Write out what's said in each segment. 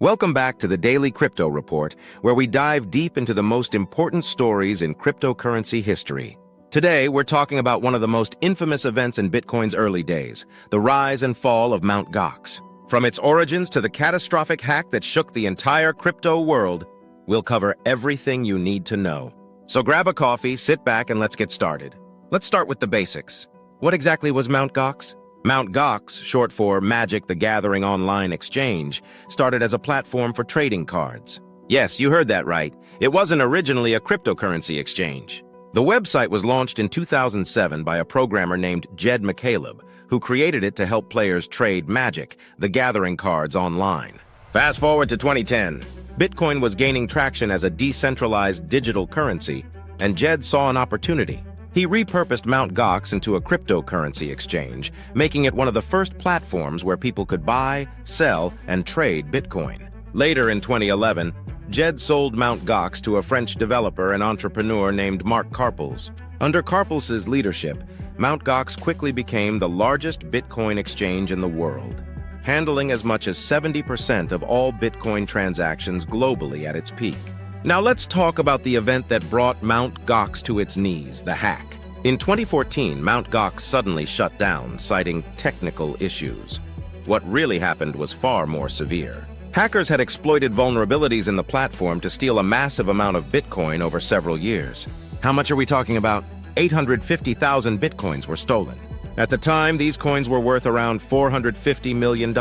Welcome back to the Daily Crypto Report, where we dive deep into the most important stories in cryptocurrency history. Today, we're talking about one of the most infamous events in Bitcoin's early days, the rise and fall of Mt. Gox. From its origins to the catastrophic hack that shook the entire crypto world, we'll cover everything you need to know. So grab a coffee, sit back, and let's get started. Let's start with the basics. What exactly was Mt. Gox? Mt. Gox, short for Magic the Gathering Online Exchange, started as a platform for trading cards. Yes, you heard that right. It wasn't originally a cryptocurrency exchange. The website was launched in 2007 by a programmer named Jed McCaleb, who created it to help players trade Magic the Gathering cards online. Fast forward to 2010. Bitcoin was gaining traction as a decentralized digital currency, and Jed saw an opportunity. He repurposed Mt. Gox into a cryptocurrency exchange, making it one of the first platforms where people could buy, sell, and trade Bitcoin. Later in 2011, Jed sold Mt. Gox to a French developer and entrepreneur named Marc Karpels. Under Karpels' leadership, Mt. Gox quickly became the largest Bitcoin exchange in the world, handling as much as 70% of all Bitcoin transactions globally at its peak. Now let's talk about the event that brought Mt. Gox to its knees, the hack. In 2014, Mt. Gox suddenly shut down, citing technical issues. What really happened was far more severe. Hackers had exploited vulnerabilities in the platform to steal a massive amount of Bitcoin over several years. How much are we talking about? 850,000 Bitcoins were stolen. At the time, these coins were worth around $450 million.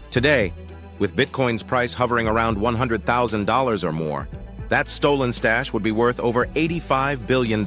Today, with Bitcoin's price hovering around $100,000 or more, that stolen stash would be worth over $85 billion.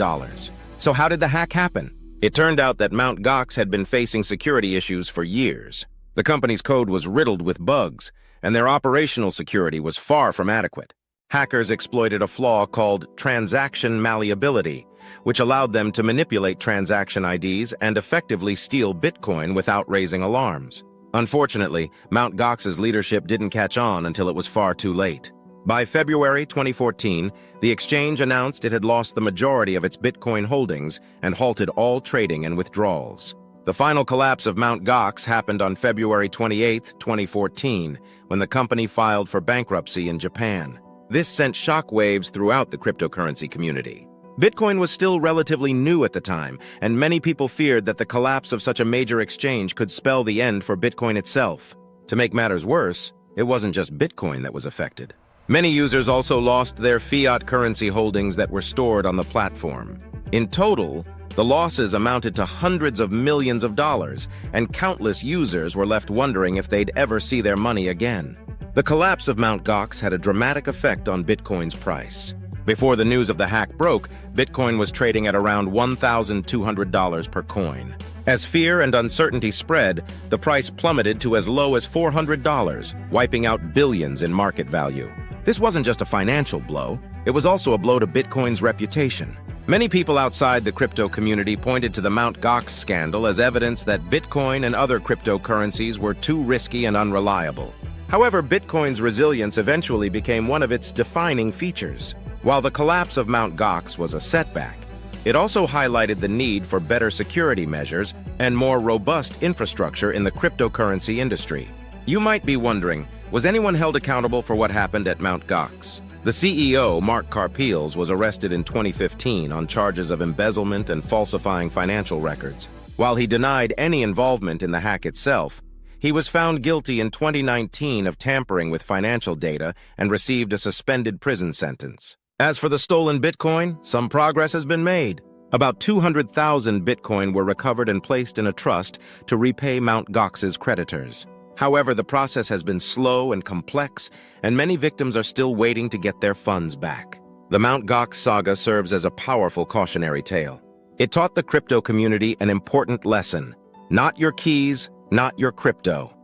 So how did the hack happen? It turned out that Mt. Gox had been facing security issues for years. The company's code was riddled with bugs, and their operational security was far from adequate. Hackers exploited a flaw called transaction malleability, which allowed them to manipulate transaction IDs and effectively steal Bitcoin without raising alarms. Unfortunately, Mt. Gox's leadership didn't catch on until it was far too late. By February 2014, the exchange announced it had lost the majority of its Bitcoin holdings and halted all trading and withdrawals. The final collapse of Mt. Gox happened on February 28, 2014, when the company filed for bankruptcy in Japan. This sent shockwaves throughout the cryptocurrency community. Bitcoin was still relatively new at the time, and many people feared that the collapse of such a major exchange could spell the end for Bitcoin itself. To make matters worse, it wasn't just Bitcoin that was affected. Many users also lost their fiat currency holdings that were stored on the platform. In total, the losses amounted to hundreds of millions of dollars, and countless users were left wondering if they'd ever see their money again. The collapse of Mt. Gox had a dramatic effect on Bitcoin's price. Before the news of the hack broke, Bitcoin was trading at around $1,200 per coin. As fear and uncertainty spread, the price plummeted to as low as $400, wiping out billions in market value. This wasn't just a financial blow, it was also a blow to Bitcoin's reputation. Many people outside the crypto community pointed to the Mt. Gox scandal as evidence that Bitcoin and other cryptocurrencies were too risky and unreliable. However, Bitcoin's resilience eventually became one of its defining features. While the collapse of Mt. Gox was a setback, it also highlighted the need for better security measures and more robust infrastructure in the cryptocurrency industry. You might be wondering, was anyone held accountable for what happened at Mt. Gox? The CEO, Marc Karpels, was arrested in 2015 on charges of embezzlement and falsifying financial records. While he denied any involvement in the hack itself, he was found guilty in 2019 of tampering with financial data and received a suspended prison sentence. As for the stolen Bitcoin, some progress has been made. About 200,000 Bitcoin were recovered and placed in a trust to repay Mt. Gox's creditors. However, the process has been slow and complex, and many victims are still waiting to get their funds back. The Mt. Gox saga serves as a powerful cautionary tale. It taught the crypto community an important lesson: not your keys, not your crypto.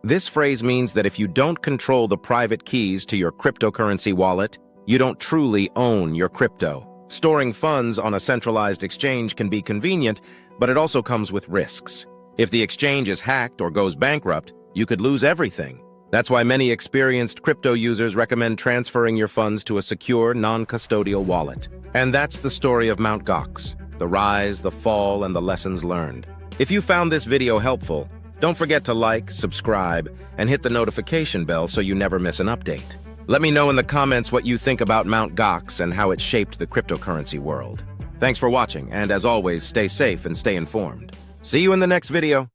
This phrase means that if you don't control the private keys to your cryptocurrency wallet, you don't truly own your crypto. Storing funds on a centralized exchange can be convenient, but it also comes with risks. If the exchange is hacked or goes bankrupt, you could lose everything. That's why many experienced crypto users recommend transferring your funds to a secure, non-custodial wallet. And that's the story of Mt. Gox, the rise, the fall, and the lessons learned. If you found this video helpful, Don't forget to like, subscribe, and hit the notification bell so you never miss an update. Let me know in the comments what you think about Mt. Gox and how it shaped the cryptocurrency world. Thanks for watching, and as always, stay safe and stay informed. See you in the next video.